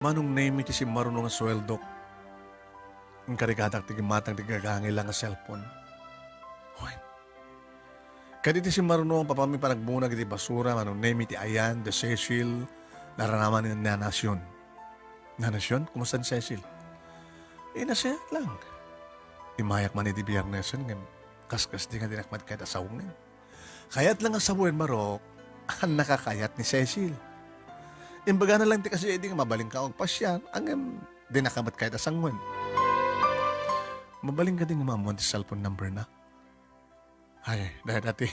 Manong name iti si marunong nga sweldo. Ang karigadak ti gimatang ti gagangil lang nga cellphone. Hoy. Kaditi si marunong papami panagbunag iti basura manong name iti Ayan, the Cecil, naranaman ni Nanasyon. Nanasyon? Kumusta ni Cecil? Nasaya lang. Imayak man iti biyernesan ngem kaskas di nga dinakmat kahit asawang ngem. Kayat lang ang sabuin marok, ang nakakayat ni Cecil. Imbaga na lang ti kasi di nga mabaling ka og pasyan, ang dinakamat kahit asangwan. Mabaling ka din nga mamuan ti cellphone number na. Ay, dahil dati,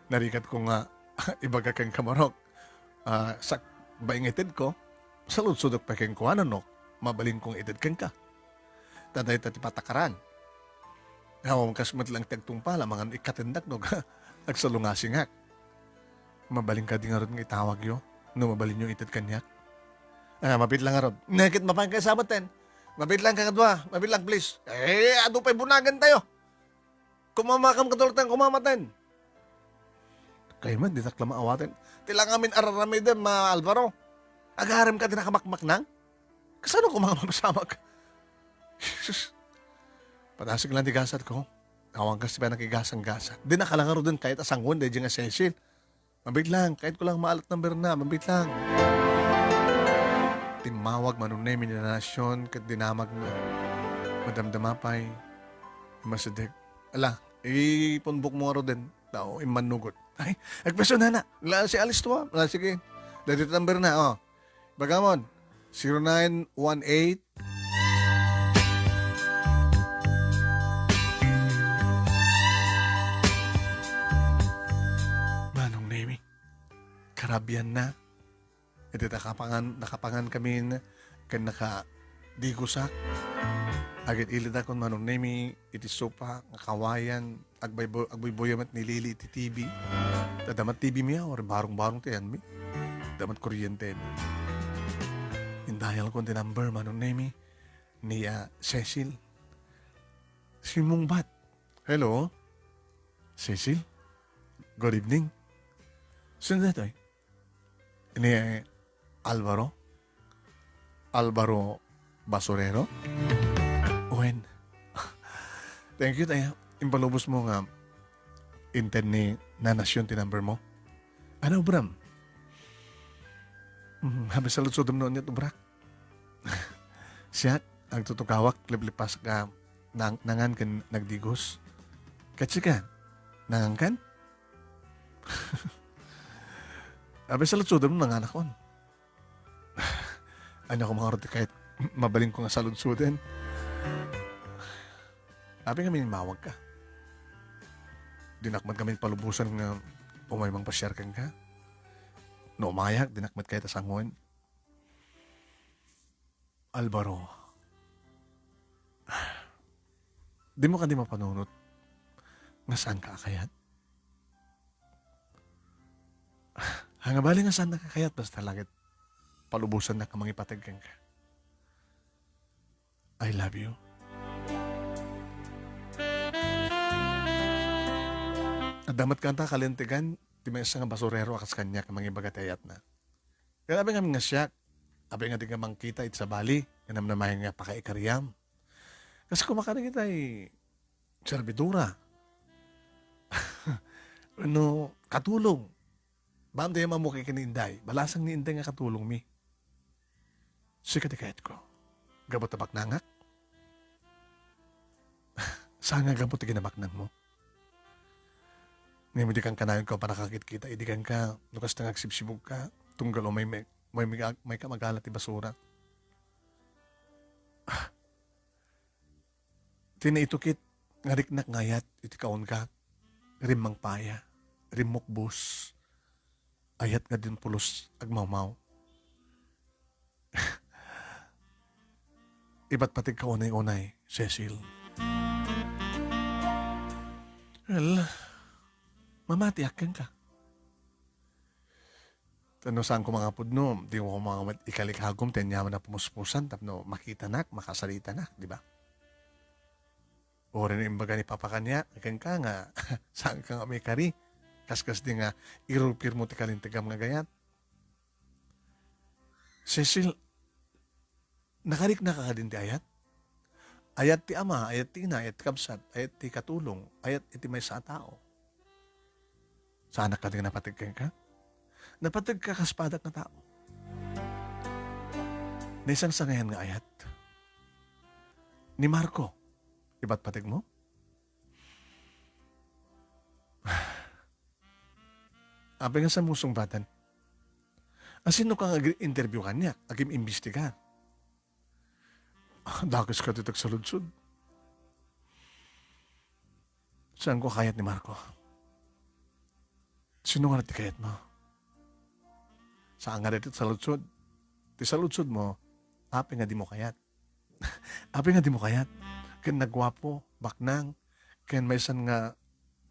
narikat ko nga, ibaga kang kamarok. Sa baingited ko, sa lutsudok pa kang kuwanan no, mabaling kong itid kang ka. Taday tati patakaran. Hawang kasmat lang tagtung pala, mga ikatindak no, agsalungasingak. Mabaling ka din nga ron nga itawag yo, no mabalin yung itid kanyak. Mapit lang nga ron. Nakit mapang kayo sabaten. Mapit lang ka kadwa, mapit lang please. Ado pa'y bunagan tayo. Kumamakam katulad ng kumamaten. Kayo man, di takla maawatin. Tilang amin araramay din, ma Alvaro. Agaram ka din nakamakmak nang? Kasano ko mga mamasamak? Patasig lang di gasat ko. Awang kasi pa nakigasang gasat. Di nakalangaro din kahit asangon, di nga Cecil. Mabit lang, kahit ko lang maalat number na, mabit lang. Timawag manunay minanasyon, kat dinamag na. Madamdamapay, masadik. Ala, ipunbok mo aro din. Tao, imanugot. Ay, agpeso na. La, si Alice to. La, sige. Dito number na, oh. Bagamon, 0918 Manong Nemi, karabian na. Ito nakapangan kami na kan nakadigusak. Agit ilid akong manong Nemi, iti sopa, kawayan, agbayboyamat ni Lili iti TV. Tadamat TV miya, or barong-barong tayan mi. Damat kuryente mi. Indayal ko the number, manong Nemi, ni Cecil. Si Mungbat. Hello? Cecil? Good evening. Sino na ito eh? Ni Alvaro? Alvaro Basurero? When? Thank you tayo. Impalubos mo nga intend ni Nanasyon ti number mo. Ano, Bram? Habis sa lutsodom noon niya, Brak. Siya, ang tutukawak, liblipas ka, nangan kan nagdigos. Katsi ka, nangan kan? Habis sa lutsodom noon, nanganak kon. Ano ako mga roti kahit mabaling ko nga sa lutsoden. Sabi kami mawag ka. Dinakmat kami palubusan nga umaymang pasyar kang ka. No umayak, dinakmat kayo tasangon. Alvaro, di mo ka di mapanunot nga saan ka akayat? Hangabali nga saan nakakayat basta langit palubusan na kamang ipatag kang ka. I love you. Damat kanta kalintigan, di may isang basurero akas kanya kamang ibagatayat na. Kaya abing nga siya, abing nga di nga mangkita it sa Bali, kanam na may nga pakaikaryam. Kasi kumakain kita servidura. Ano, katulong. Baam tayo mamukay ka ni Inday, balasang ni Inday nga katulong mi. Sikat ikayat ko. Gabot tabak nangak? Saan nga gabot ginabaknan mo? Ngayon di kang kanayon ko para nakakit-kita, di kang ka, lukas na agsibsibog ka, tunggal o may kamagalat i basura. Tinaitukit, ngariknak ngayat, iti kaon ka, rimang paya, rimukbus, ayat nga din pulos, agmamaw. Iba't pati kaunay-unay, Cecil. Well, mamatiyak ka. Tano saan ko mga pudno, di ko mga ikalikhagom, tenyaman na pumuspusan, tapno makita nak, makasalita nak, di ba? O rin yung baga ni Papa kanya, ka nga, saan ka nga may kari, kaskas di nga, irupir mo ti kalintigam nga gayat. Cecil, Nakarik na ka din ti ayat. Ayat ti ama, ayat ti ina, ayat ti kabsat, ayat ti katulong, ayat iti may sa tao. Sana ka din napatig ka? Napatig ka kaspadak na tao. Na isang sangayan nga ayat. Ni Marco, iba't patig mo? Abi nga sa musong batan. Sino kang interview ka niya? Agim imbestigar. Dagos ka dito sa ludsud. Saan ko kayat ni Marco? Sino nga natikayat mo? Saan nga dito sa ludsud? Di sa ludsud mo, api nga di mo kayat. Api nga di mo kayat. Ken nagwapo, baknang, ken may san nga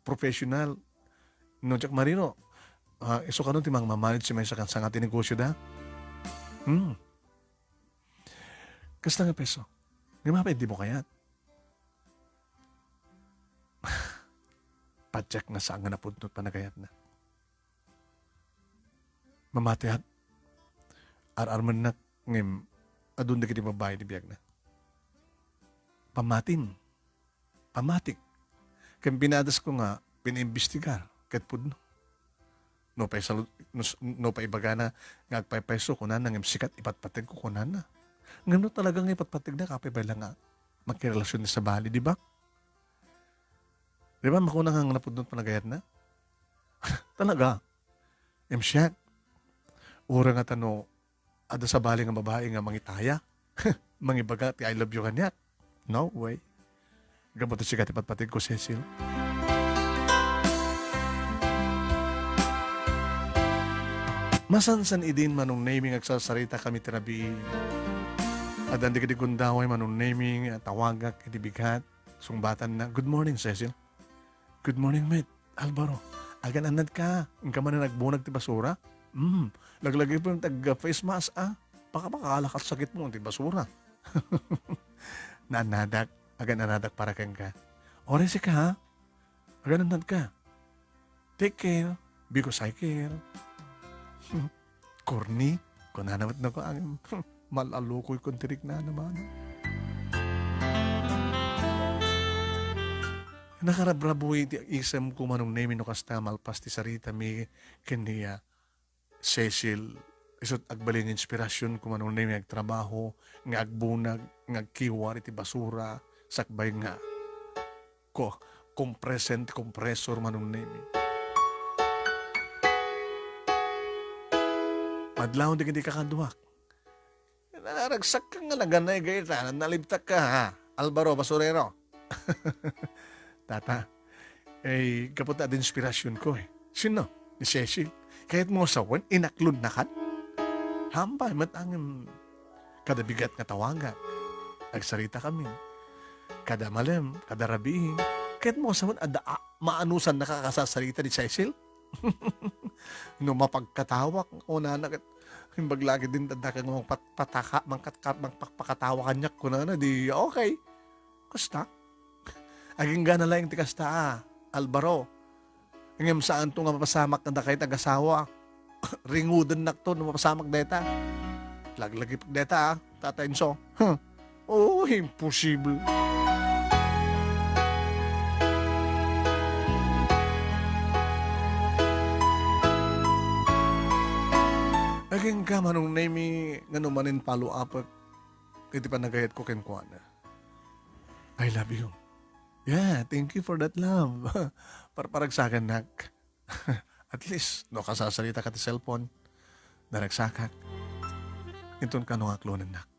professional. No, Jack Marino, iso ka nun timang mamanit si may sa nga tinegosyo da? Kasta nga peso. Nga mapay di mo kayat. Padyak nga saan nga napuntot pa nagayat na. Mamatiyat. Ar-arman na ngim adun na kiti babae di biyag na. Pamatin. Pamatik. Kaya pinadas ko nga, pinimbestigar. Kat pudno. No pa ibaga na ngagpaypeso kunan ngim sikat ipatpatig ko kunan na. Ngano talagang ipatpatig na kapay ba lang nga magkirelasyon na sa bali, di ba? Di ba makuna nga napudnot panagayat na? Talaga. Siya. Ura nga tano, ada sa bali nga babae nga mangitaya. Mangibaga, ti I love you kanya. No way. Gamot siya ipatpatig ko, Cecil. Masansan idin manong naming agsasarita kami tirabi. At hindi ka di kundaway manong naming tawagak itibigat. Sungbatan na, good morning, Cecil. Good morning, mate. Alvaro, agan anad ka. Ang ka man na nagbunag ti basura. Laglagay po yung tag-face mask, Pakalakat sakit mo, ti basura. Naanadak, agan anadak para kang ka. Oresi ka, ha? Agan anad ka. Take care, because I care. Corny, kung nanawat na ko ang malalukoy kong tirik na naman. Nakarabrabuhi ti isam ko manong name no kasta malpas ti sarita mi kaniya Cecil isot agbalin inspirasyon ko manong name agtrabaho nga agbunag nga agkiwar iti basura sakbay nga kompresor manong name. Madlaw di kakaduak. Naragsak ka nga laganay gayta nalibtak ka ha Alvaro Basurero. Tata, kapot na inspirasyon ko Sino? Ni Cecil. Kahit mo sawan, inaklod na kan. Hambay, matangin. Kada bigat nga tawaga. Nagsarita kami. Kada malam, kada rabi. Kahit mo sawan, maanusan nakakasasarita ni Cecil. No, mapagkatawak. O nanak, himbaglagi din tanda kang magpakatawa kanyak ko na di okay. Kusta? Aging gana lang ti kasta Alvaro. Ngem saan to nga mapasamak na dakay tagasawa. Ringudan nakto na mapasamak deta. Laglagi pag deta tatainso. Oh, imposible. Aging ka manong name nga numanin follow up iti panagayat ko kenkwana. I love you. Yeah, thank you for that love. Parag sa akin, nak. At least, no kasasalita ka ti cellphone, naragsakak. Itun ka nung aklonan, nak.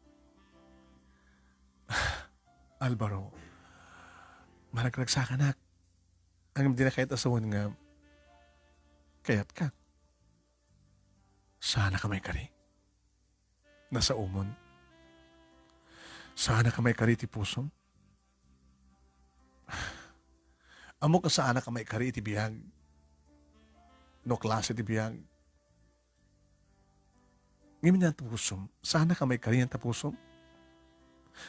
Alvaro, maragragsakan, nak. Ang hindi na kahit asawan nga, kayat ka. Sana ka may kari. Nasa umon. Sana ka may kari ti pusom. Amo ka sana ka may kari iti biyag. No klase iti biyag. Ngayon na tapusom. Sana ka may kari ang tapusom.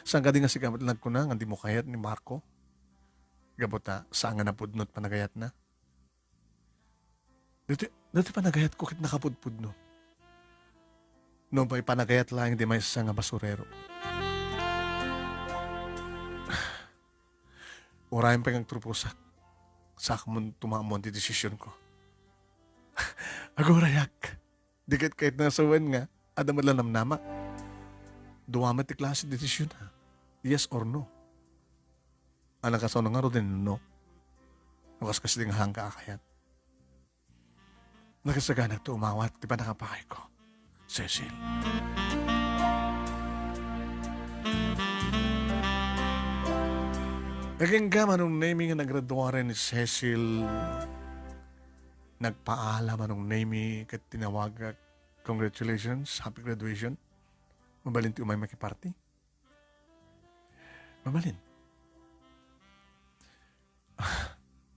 Saan ka din nga sigamat lang ko na, nga di mo kayat ni Marco. Gabota, saan nga napudnot panagayat na. Dati panagayat ko kit nakapudpud no. No ba'y panagayat lang di may sa nga basurero. Urayan pa ng trupusak. Sa akong tumamon di desisyon ko. Agurayak. Dikit kahit nasawan nga, ada madlanam nama. Duwamat ti klase desisyon ha. Yes or no. Anak kasaw na nga ro din no. Nakas kasi nga hangka akayat. Nakasaganag to umawat, di ba nakapakay ko? Cecil. Naging gama nung naming nga nagraduare ni Cecil. Nagpaalam anong naming kat tinawag. Congratulations, happy graduation. Mabalin ti umay makiparty. Mabalin.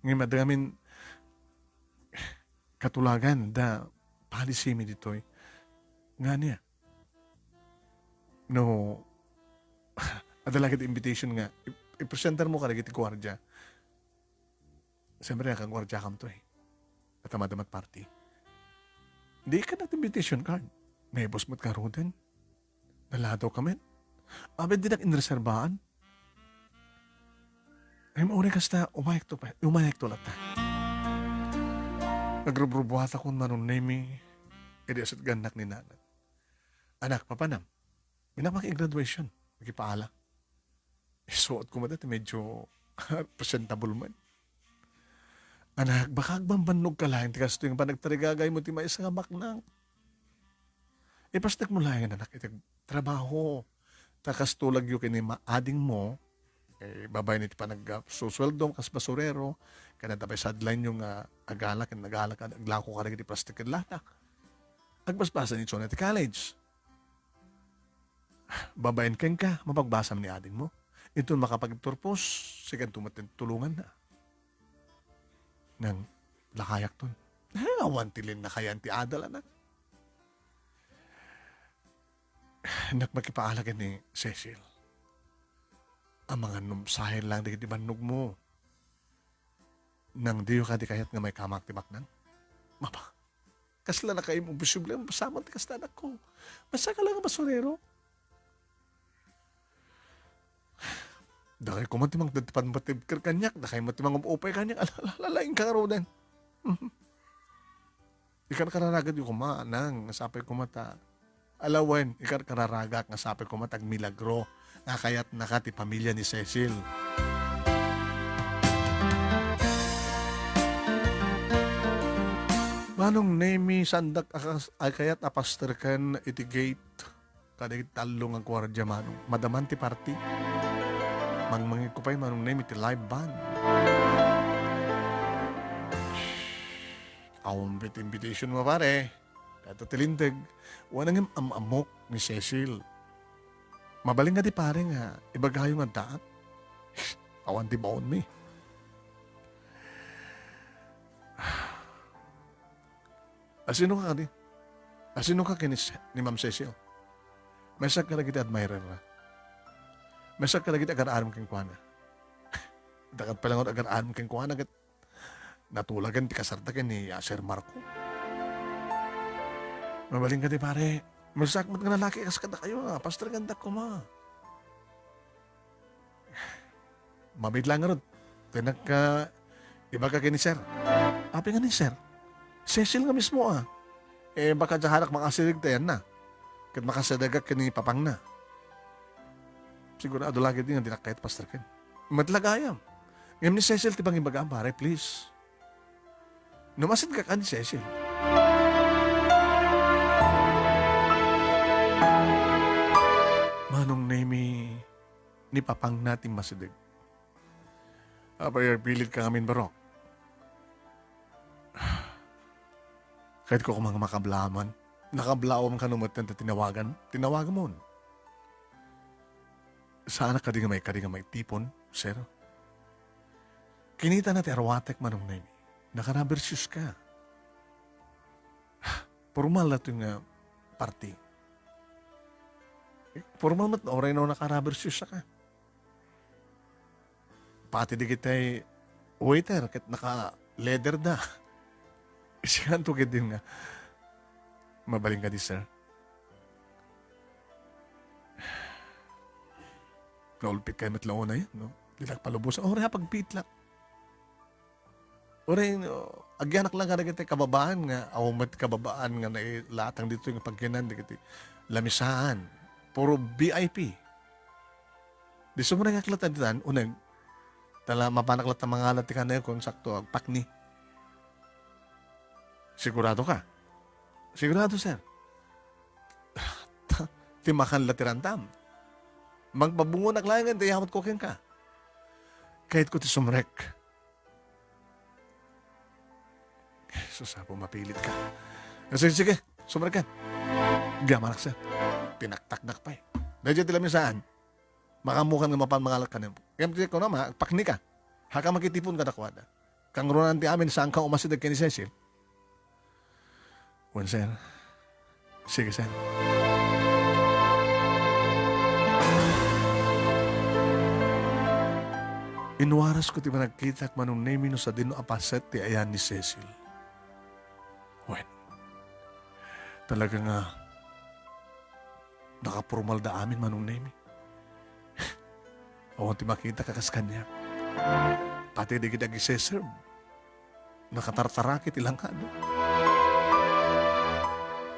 Ngayon madagamin katulagan da policy mi ditoy. Nga niya. No, adala kita invitation nga. I-presenter mo ka rin iti gwardya. Siyempre, kang gwardya kam to eh. At amadamat party. Di ka nat invitation card. May boss mo't karoon. Naladaw kami. Abed din ang inreserbaan. Ay mauri kasta, umayek to lata. Nagrubrubuhat akong manong name edi asat ganak ni nanat. Anak, papanam. Minapaki-graduation. Magkipaala. Isuot ko madati medyo presentable man. Anak, baka agbambanog ka lang. Tikas ito yung panagtarigagay mo ti may isa nga maknang. Ipastak mo lang anak. Itag trabaho. Takas tulag yung kinimaading mo. Babay niti pa nagsusweldo kas basurero kana tapay sadline yung agalak aglako ka rin iti plastic lata agbasbasan ni Chona ti college babayin ken ka mapagbasam ni ading mo ito makapagturpos sigan tumatin tulungan na nang lakayak ton awan tilin na kaya ti adala na nagmakipaalagan ni Cecil. Ang mga numsahin lang di banog mo. Nang diyo ka di kayat nga may kamak tibak nang. Mapa, kasla na kayo mong posible ang pasaman ti kastanak ko. Basta ka lang ang basurero. Dakay ko matimang datipan batib kanyak. Dakay matimang umupay kanyak. Alalaing ka ro din. Ikan kararagad yung kumaanang. Nasapay ko mata. Alawan, ikan kararagak. Nasapay ko matag milagro. Nga kaya't nakati pamilya ni Cecil. Manong name sandak ay kaya't apasterkan iti gate kadigit talong ang kwardya manong madaman ti party mangmangi ko pa'y manong name iti live band awang invitation mo pare kato tilintag wanang amok ni Cecil. Mabaling nga di pare nga, ibagayo nga daat. Awan di baon mi. Asino ka di? Asino ka kinis ni Ma'am Cecil? Mesak ka lagi di admirer na. Mesak ka lagi di agar-aram keng kuwana. Dakat pa lang agar-aram keng kuwana. Natulagan ti kasartakan ni Sir Marco. Mabaling ka di pare. Masakmat nga lalaki kas kada kayo nga. Pastor ganda ko ma. Mabit lang nga ron. Tinak ka, iba ka kini sir. Api nga ni sir. Cecil nga mismo ah. Baka jahanak makasirig tayan na. Kat makasadagak kini papang na. Sigurado lagi din nga dinakayat pastor ken. Matlagayam. Ngayon ni Cecil tibang ibagaan pare please. Numasid ka ka ni Cecil. Manong name ni papang natin masidig. Apay pilit ka ngamin barok. Kahit ko mga makablaman, nakablawam ka numatan na tinawagan mo. Sana ka di nga may tipon, sir. Kinita natin arwatek manong name. Nakarabersyus ka. Formal na ito nga party. Formal mat oray na nakarabersyus ka. Pati di kita'y waiter, kat naka-leather na. Isihan to din nga. Mabaling ka di, sir. Naulpit kayo matlaon na yan, no? Dilak palubusan. Ora pagpitlak. Ora agyanak lang kada kiti kababaan nga awmat kababaan nga latang dito yung pagkinan di kiti lamisaan. Puro VIP. Di sumura nga klatan unag tala mapanaklat ang mga alat ka na yun kung sakto pakni. Sigurado ka? Sigurado, sir. Timakan latirantam. Magpabungunak lang nga, tayamot kokin ka. Kahit ko ti sumrek. Susapo, mapilit ka. Sige, sumrek ka. Gamanak, sir. Pinaktaknak pa eh. Dahil tila saan, makamukan nga mapanmangalak ka na. Kaya ko na, pakni ka. Haka makitipon ka nakwada. Kang runan ti amin, saan ka umasidag kay ni Cecil? One, sir. Sige, sir. Inwaras ko ti managkita at manunay no sa dino apaset ti ayan ni Cecil. Wen, talaga nga nakapurmal da amin manunay mi. Awan ti makita kakas kanya. Pati di kita giseserve. Nakatartarakit ilang ano.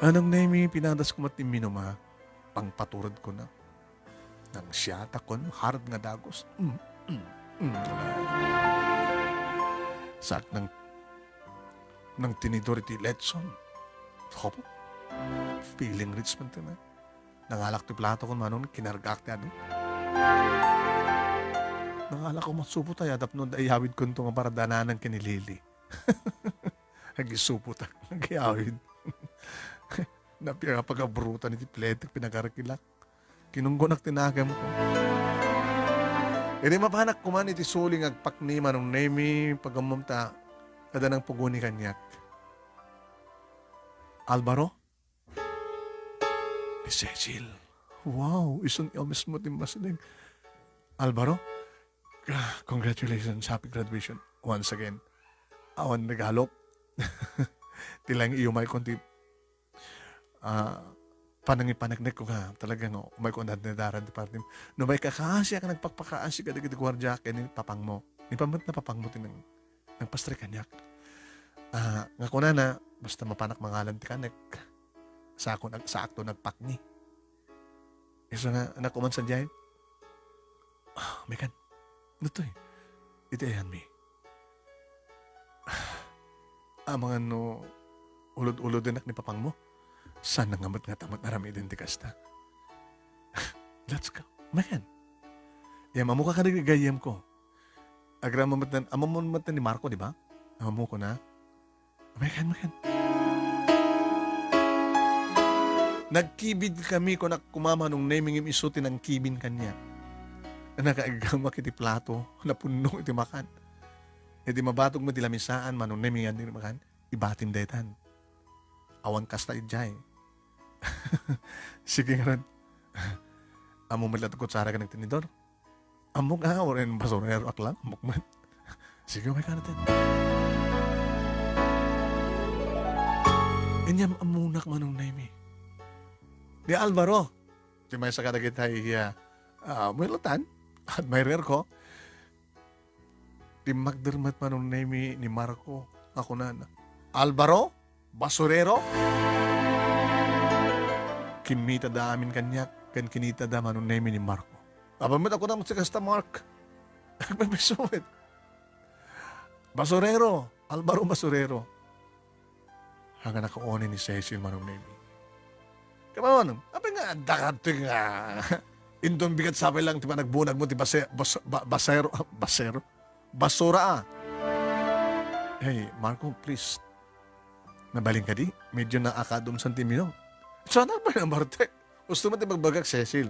Anong name pinadas ko mat ni Minoma, pangpaturad ko na. Nang siyata kon, hard nga dagos. Sak ng tinidor iti Letson. Hopo. Feeling rich man na. Nangalak ti plato kon manon, kinargak ti ano. Nangalak ko matsupo tayo, adap nun ayawid ko ito nga para dananan kinilili. Nagisupo tayo, nagyawid. Napagabrutan iti pletek, pinagarakilak. Kinunggonak tinagam ko. E di mapanak ko man iti suling agpakni manong nemi pagamumta kada ng puguni kanyak. Alvaro? Cecil. Wow, isang ilmes mo timasinig. Alvaro? Congratulations, happy graduation once again. Awan naghalop. Tilang iumay konti panangipanagnag ko ka talagang umay ko na daran di partim. No may kakasya ka nagpagpakaasya ka dagiti gwardiya kaya ni papang mo. Ni pamot na papang mo tinang pastre kanyak. Nga ko na basta mapanak mangalan ti kanek sa akto nagpakni. Isa nga anak ko man sa diyay. May kan. Ito iti ayan mi. Mga ulod-ulod dinak ni papang mo. Sana nga nga tamat narami identikas ta. Let's go. Man. Yan, mamukha ka na gayem ko. Amamon ni Marco, di ba? Amamu ko na. Man. Nagkibid kami kung kumama nung naming isutin ng kibin kanya. Nakaigang makiti plato, napunong iti makan. E di mabatog mo di lamisaan, manong naming yan din makan, ibatim detan. Awan kasta idjay. Sige nga rin. Amo madlat ko tsara ka ng tinidor. Amok nga, o rin basurero aklang. Amok man. Sige, may ka natin. Inyam amunak manong naimi. Di Alvaro. Di may sakadagit ay may latan. Admirer ko. Di magdermat manong naimi ni Marco. Ako na. Alvaro? Basurero? Kimita da amin kanyak, kan kinita da manong name ni Marco. Abamit ako na si Kasta Mark. Nagpapisuwit. Basurero. Alvaro Basurero. Hanga nakaonin ni Cecil manong name. Kamawan, apa nga, dakat nga. Indon bigat sabi lang, tiba nagbunag mo, tiba basura. Hey, Marco, please. Nabaling ka di? Medyo naakadom santimino. Sana ba yung Marte? Gusto mo tayo magbagak, Cecil.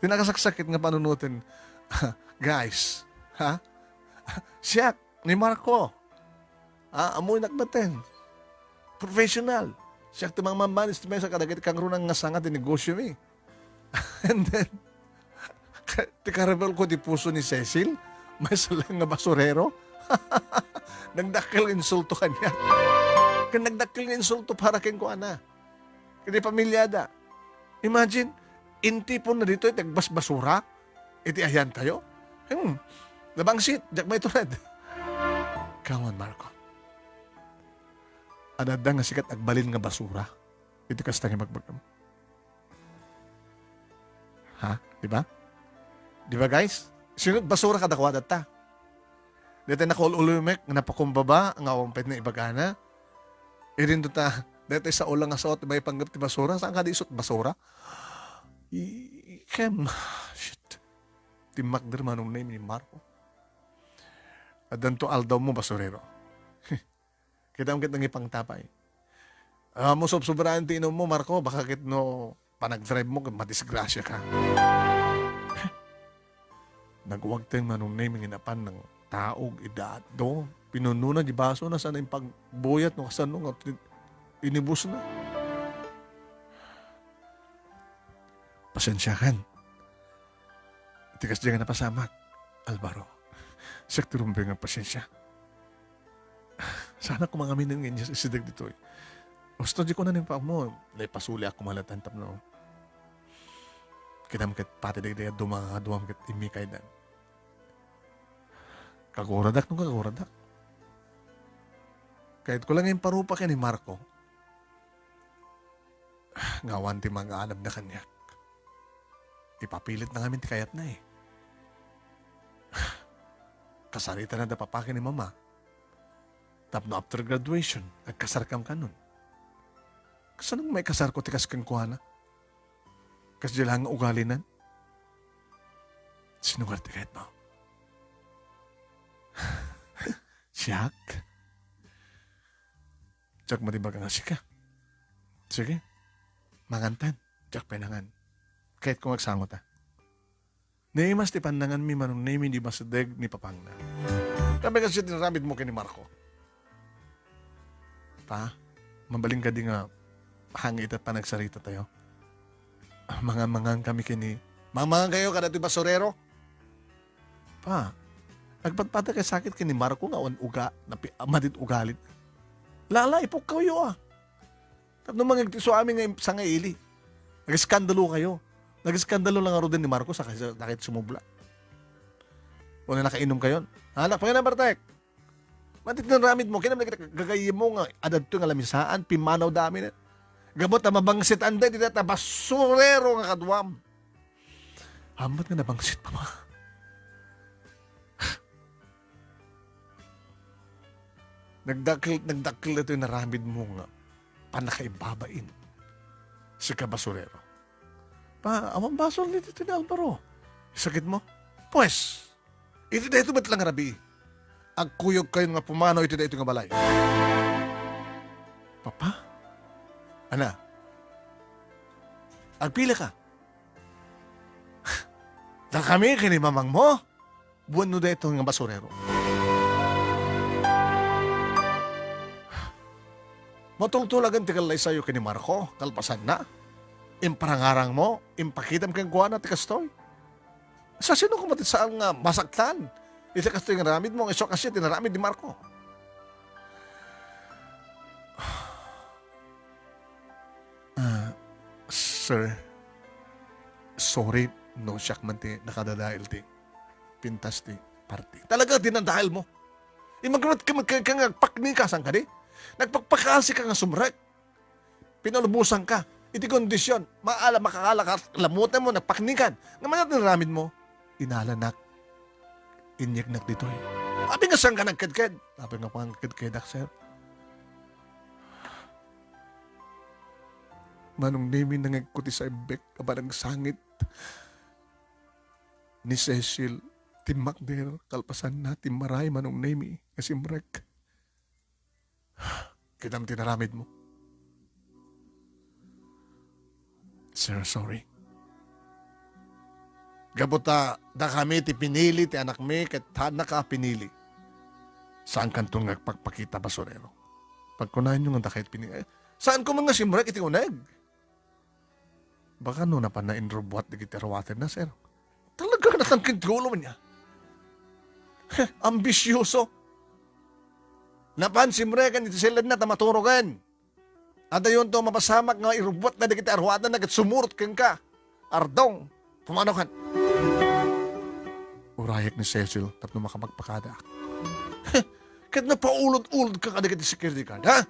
Tinakasaksakit nga panunutin. Guys, ha? Siya, ni Marco. Amoy nakbaten. Professional. Siya timang mambanis, timay sa kadagit kang runang nga sangat yung negosyo mi. And then, tikarabal ko di puso ni Cecil, may salang nga basurero. Nagdakil insulto kanya. Nagdakil insulto para keng ko ana. Kaya pamilyada. Imagine, inti po na dito, itagbas basura, iti ayan tayo. Nabangsit, jak may tulad. Kawan, Marco. Adada nga sikat agbalin nga basura. Ito kasta nga magbagam. Ha? Diba? Diba guys? Sinod basura kada kwa data. Dito nakulumek, napakumbaba, nga umpet na ibagana. Irin ta, dito sa ulang nga suot, may panggap ti basura. Saan ka di isot basura? Shit. Timakder manong name ni Marco. Adan to aldaw mo basurero. Kita mo kitang ipang tapay. Mo sob-sobraan tinom mo, Marco, baka kit no panag-drive mo, madisgrasya ka. Nagwag tayong manong name inapan ng taog, edad do. Pinununan di baso na sana yung pagbuyat no kasano nga inibus na. Pasensya kan. Tikas dyan nga napasamak, Alvaro. Sektorum ba nga pasensya? Sana kung mga minin nga niya sa isidag dito eh. Gusto di ko na pa mo. Lay pasuli ako malatantap no. Kita makit pati dagdag dumang kit imikay dan. Kaguradak nung kaguradak. Kahit ko lang yung parupa kay ni Marco. Ngawan ti mag-aanab na kanyak. Ipapilit na ngamin ti kayat na eh. Kasarita na dapapakin ni Mama. Tapno after graduation, nagkasarkam ka nun. Kasanong may kasar ko tikas kang kuhana? Kas di lang ugali nan? Sinungar ti kahit mo? Siyak? Tsak matibag nga sika. Sige, mangantan. Tsak penangan. Kahit kung magsangot ah. Naimas ti pandangan mi manong name di masadeg ni Papangna. Kami kasi tinarabit mo kay ni Marco. Pa, mabaling ka di nga hangit at panagsarita tayo. Mga kami kini. Mga kayo kada ti basurero. Pa, nagpatpata kay sakit kini Marco nga uga na madit ugalit. Lala, ipok kayo ah. Tapos mga so amin nga sa ngaili. Nag-skandalo kayo. Nag-skandalo lang nga ro din ni Marco sa nakit sumubla. O na nakainom kayo. Anak, Panginoon Bartek. Matit ng ramid mo. Kaya naman gagayim mo nga. Adad to nga lamisaan. Pimanaw dami na. Gamot na mabangsit anday. Di na basurero nga kadwam. Hamat nga nabangsit pa ma. Nagdakil ito yung naramid mo nga. Panakaibabain. Si kabasurero. Pa, amang basol nito ni Alvaro. Sakit mo? Pues, ito na ito ba't lang rabi? Ang kuyog kayo nga pumanaw, ito na ito nga balay. Papa? Ana? Agpila ka? Dahil kami kinimamang mo, buwan no na ito nga basurero. Matultulagan tigalay sa'yo kini Marco, kalpasan na. Imparangarang mo, impakitam kang kuha na tikastoy. Sa sino kumatit saan nga masaktan? Ito kastoy nga ramid mo, iso kasi tinaramid ni Marco. Sir, sorry, no siyak man ti nakadadail ti pintas ti party. Talaga dinadahil mo. Imagrat ka magkakangagpakni ka saan ka di? Nagpagpakasi ka nga sumrek. Pinalubusan ka. Iti kondisyon, makakala ka, lamutan mo, nagpaknikan. Naman natin ramid mo, inalanak, inyeknak dito eh. Abi nga saan ka nagkadkad? Abi nga pang nagkadkadak, sir. Manong name nangagkuti sa ibek, kabarang sangit. Ni Cecil, timak der, kalpasan na, timaray, manong name, kasi mrek. Kitang tinaramid mo. Sir, sorry. Gabuta, da kami ti pinili, ti anak mi, kat na ka pinili. Saan kantong nagpagpakita basurero? Pagkunahin nyo nga da kahit pinili. Saan ko mga simrek iti uneg? Baka no napanain robot di kitarawatan na, sir. Talaga natangkin tulo niya. Ambisyoso. Napan simrekan iti silad na tamaturogan. Ada yun to mapasamak nga irubot na dikita arwatan na sumurot kang ka. Ardong, pumano kan. Urayak ni Cecil tapno makamagpakada. Kahit napaulod-ulod ka kada kiti security guard, ha?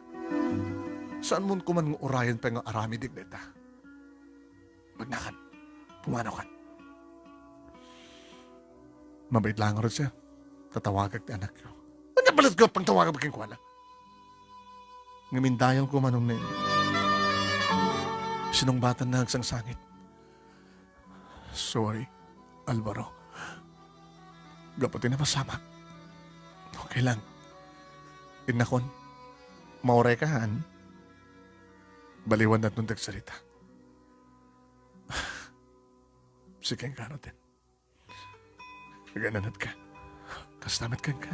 Saan mo kuman ng urayan pa nga arami digneta? Magnakan. Pumanaw ka. Mabait lang rin siya. Tatawagag ti anak ko. Ano balat ko pang tawagag baking kuwala? Ngamindayan ko manong na yun. Sinungbatan na hagsang sangit. Sorry, Alvaro. Gaputin na pasama. Okay lang. Inakon, maurekahan, baliwan na itong tagsalita. Sige ka natin. Gananat ka. Kastamat ka ka.